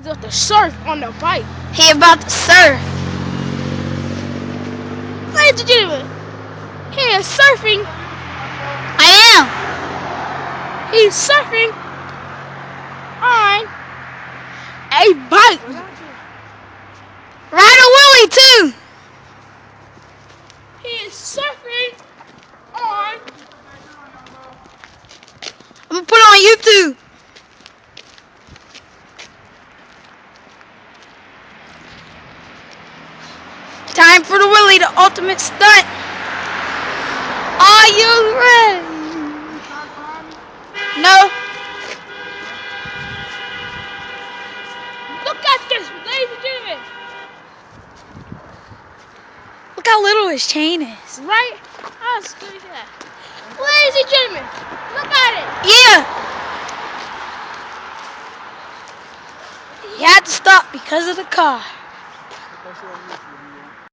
About to surf on the bike. He about to surf. Ladies and gentlemen, he is surfing. I am. He's surfing on a bike. Ride a Willie too. He is surfing on. I'm gonna put it on YouTube. Time for the Willie, the ultimate stunt. Are you ready? No. Look at this, ladies and gentlemen. Look how little his chain is. Right? I'll just give you that. Ladies and gentlemen, look at it. Yeah. He had to stop because of the car.